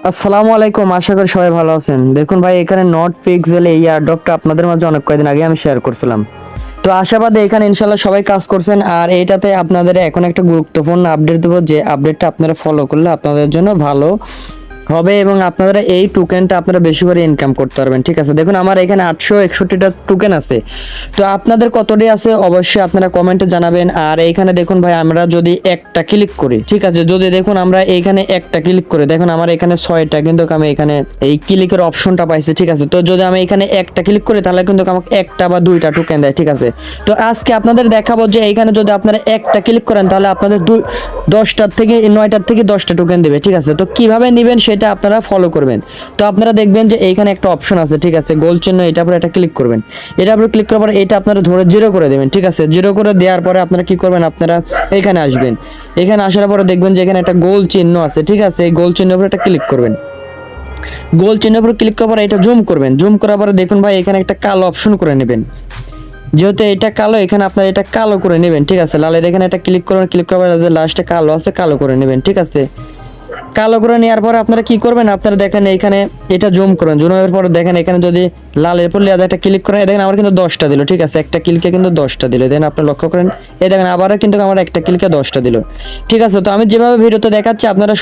আসসালামু আলাইকুম, আশা করি সবাই ভালো আছেন। দেখুন ভাই, এখানে নট পিক্সেল এই এয়ারড্রপটা আপনাদের মাঝে অনেক কয়েকদিন আগে আমি শেয়ার করছিলাম। তো আশাবাদী এখানে ইনশাল্লাহ সবাই কাজ করছেন। আর এইটাতে আপনাদের এখন একটা গুরুত্বপূর্ণ আপডেট দেবো, যে আপডেটটা আপনারা ফলো করলে আপনাদের জন্য ভালো হবে এবং আপনারা এই টোকেনটা আপনারা বেশি করে ইনকাম করতে পারবেন। ঠিক আছে, দেখুন আমার এখানে 861টা টোকেন আছে। তো আপনাদের কতটি আছে অবশ্যই আপনারা কমেন্টে জানাবেন। আর এইখানে দেখুন ভাই, আমরা যদি একটা ক্লিক করি, ঠিক আছে, যদি দেখুন আমরা এইখানে একটা ক্লিক করে দেখুন আমার এখানে 6টা কিন্তু আমি এখানে এই ক্লিকের অপশনটা পাইছি। ঠিক আছে, তো যদি আমি এখানে একটা ক্লিক করি তাহলে কিন্তু আমাকে একটা বা দুইটা টোকেন দেয়। ঠিক আছে, তো আজকে আপনাদের দেখাবো যে এইখানে যদি আপনারা একটা ক্লিক করেন তাহলে আপনাদের 10টার থেকে 9টার থেকে 10টা টোকেন দেবে। ঠিক আছে, তো কিভাবে নেবেন সেটা আপনারা ফলো করবেন। তো আপনারা দেখবেন যে এইখানে একটা অপশন আছে, ঠিক আছে, গোল চিহ্ন, এটার উপর একটা ক্লিক করবেন। এটার উপর ক্লিক করার পর এটা আপনারা ধরে জিরো করে দেবেন। ঠিক আছে, জিরো করে দেওয়ার পরে আপনারা কি করবেন, আপনারা এখানে আসবেন। এখানে আসার পরে দেখবেন যে এখানে একটা গোল চিহ্ন আছে। ঠিক আছে, এই গোল চিহ্নের উপর একটা ক্লিক করবেন। গোল চিহ্নের উপর ক্লিক করার পর এটা জুম করবেন। জুম করার পরে দেখুন ভাই, এখানে একটা কালো অপশন করে নেবেন। যেহেতু এটা কালো, এখানে আপনারা এটা কালো করে নেবেন। ঠিক আছে, লালের এখানে একটা ক্লিক করবেন, ক্লিক করার পর লাস্টে কালো আছে, কালো করে নেবেন। ঠিক আছে, কালো করে নেওয়ার পর আপনারা কি করবেন, আপনারা দেখেন এখানে এটা জুম করবেন। জুমের পর দেখেন এখানে যদি লালের উপর লেয়ার একটা ক্লিক করেন, দেখেন আমার কিন্তু 10টা দিল। ঠিক আছে, একটা ক্লিকে কিন্তু 10টা দিল। দেখেন আপনি লক্ষ্য করেন, এই দেখেন আবারও কিন্তু আমার একটা ক্লিকে 10টা দিল। ঠিক আছে, তো আমি যেভাবে ভিডিওতে দেখাচ্ছি আপনারা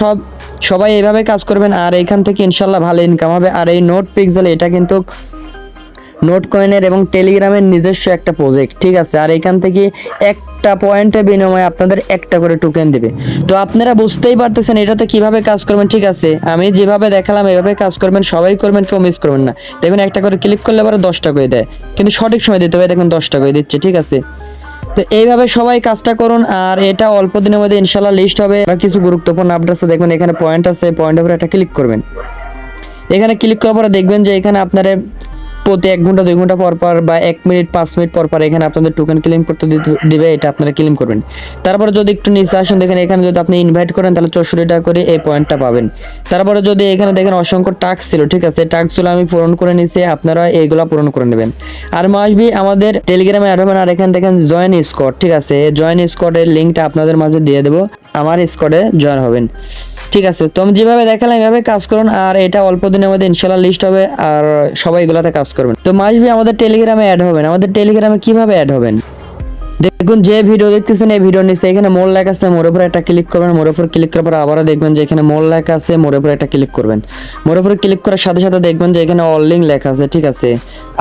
সবাই এইভাবে কাজ করবেন। আর এইখান থেকে ইনশাল্লাহ ভালো ইনকাম হবে। আর এই নোট পিক্সেল এটা কিন্তু নোট কয়েনের এবং টেলিগ্রামের নিজস্ব একটা প্রজেক্ট। ঠিক আছে, আর এখান থেকে একটা পয়েন্টের বিনিময়ে আপনাদের একটা করে টোকেন দিবে। তো আপনারা বুঝতেই পারতেছেন এটাতে কিভাবে কাজ করবেন। ঠিক আছে, আমি যেভাবে দেখালাম এভাবে কাজ করবেন, সবাই করবেন, কেউ মিস করবেন না। দেখবেন একটা করে ক্লিক করলে পরে 10টা করে দেয়, কিন্তু সঠিক সময় দিতে হবে। দেখুন 10টা করে দিচ্ছে। ঠিক আছে, তো এইভাবে সবাই কাজটা করুন। আর এটা অল্প দিনের মধ্যে ইনশাল্লাহ লিস্ট হবে। আর কিছু গুরুত্বপূর্ণ আপডেট আছে, দেখবেন এখানে পয়েন্ট আছে, পয়েন্টের উপরে একটা ক্লিক করবেন। এখানে ক্লিক করার পরে দেখবেন যে এখানে আপনারা প্রতি 1 ঘন্টা 2 ঘন্টা পর পর বা 1 মিনিট 5 মিনিট পর পর এখানে আপনাদের টোকেন ক্লেম করতে দিবে। এটা আপনারা ক্লেম করবেন। তারপরে যদি একটু নিচে আসেন, দেখেন এখানে যদি আপনি ইনভাইট করেন তাহলে 64 টাকা করে এই পয়েন্টটা পাবেন। তারপরে যদি এখানে দেখেন অসংখ্য টাস্ক ছিল। ঠিক আছে, টাস্কগুলো আমি পূরণ করে নিছি, আপনারা এইগুলো পূরণ করে নেবেন। আর মাসবি আমাদের টেলিগ্রামে অ্যাড হবেন। আর এখানে দেখেন জয়েন স্কোয়াড। ঠিক আছে, জয়েন স্কোয়াডের লিঙ্কটা আপনাদের মাঝে দিয়ে দেবো, আমার স্কোয়াডে জয়েন হবেন। ঠিক আছে, তো আমি যেভাবে দেখালাম এভাবে কাজ করুন। আর এটা অল্প দিনের মধ্যে ইনশাল্লাহ লিস্ট হবে। আর সবাই এগুলাতে কাজ করবেন। তো মাসবি আমাদের টেলিগ্রামে অ্যাড হবেন। আমাদের টেলিগ্রামে কিভাবে অ্যাড হবেন, দেখুন যে ভিডিও দেখতেছেন এই ভিডিওর নিচে এখানে মোর লেখা আছে, মোর উপর একটা ক্লিক করবেন। মোর উপর ক্লিক করার পর আবারও দেখবেন যে এখানে মোর লেখা আছে, মোর উপর একটা ক্লিক করবেন। মোর উপর ক্লিক করার সাথে সাথে দেখবেন যে এখানে অল লিঙ্ক লেখা আছে। ঠিক আছে,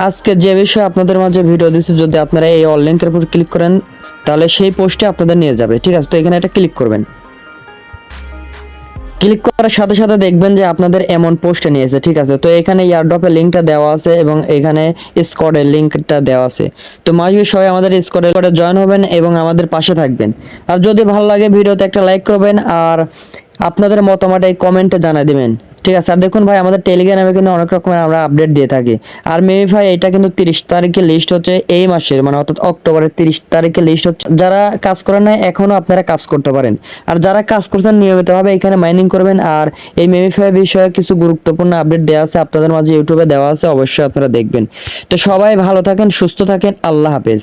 আজকে যে বিষয়ে আপনাদের মাঝে ভিডিও দিচ্ছি, যদি আপনারা এই অল লিঙ্কের উপর ক্লিক করেন তাহলে সেই পোস্টে আপনাদের নিয়ে যাবে। ঠিক আছে, তো এখানে একটা ক্লিক করবেন। ক্লিক করার সাথে সাথে দেখবেন যে আপনাদের এমন পোস্টে নিয়েছে। ঠিক আছে, তো এখানে এয়ারড্রপের লিঙ্কটা দেওয়া আছে এবং এখানে স্কোয়াডের লিঙ্কটা দেওয়া আছে। তো মাসবি সবাই আমাদের স্কোয়াডে জয়েন হবেন এবং আমাদের পাশে থাকবেন। আর যদি ভালো লাগে ভিডিওতে একটা লাইক করবেন আর আপনাদের মতামত এই কমেন্টে জানিয়ে দিবেন। ঠিক আছে, আর দেখুন ভাই আমাদের টেলিগ্রামে কিন্তু অনেক রকমের আমরা আপডেট দিয়ে থাকি। আর মেবি ভাই এটা কিন্তু 30 তারিখে লিস্ট হচ্ছে, এই মাসের মানে অর্থাৎ অক্টোবরের 30 তারিখে লিস্ট হচ্ছে। যারা কাজ করেন না এখনো আপনারা কাজ করতে পারেন। আর যারা কাজ করছেন নিয়মিতভাবে এখানে মাইনিং করবেন। আর এই মেমিফাই বিষয়ে কিছু গুরুত্বপূর্ণ আপডেট দেওয়া আছে আপনাদের মাঝে, ইউটিউবে দেওয়া আছে, অবশ্যই আপনারা দেখবেন। তো সবাই ভালো থাকেন, সুস্থ থাকেন, আল্লাহ হাফেজ।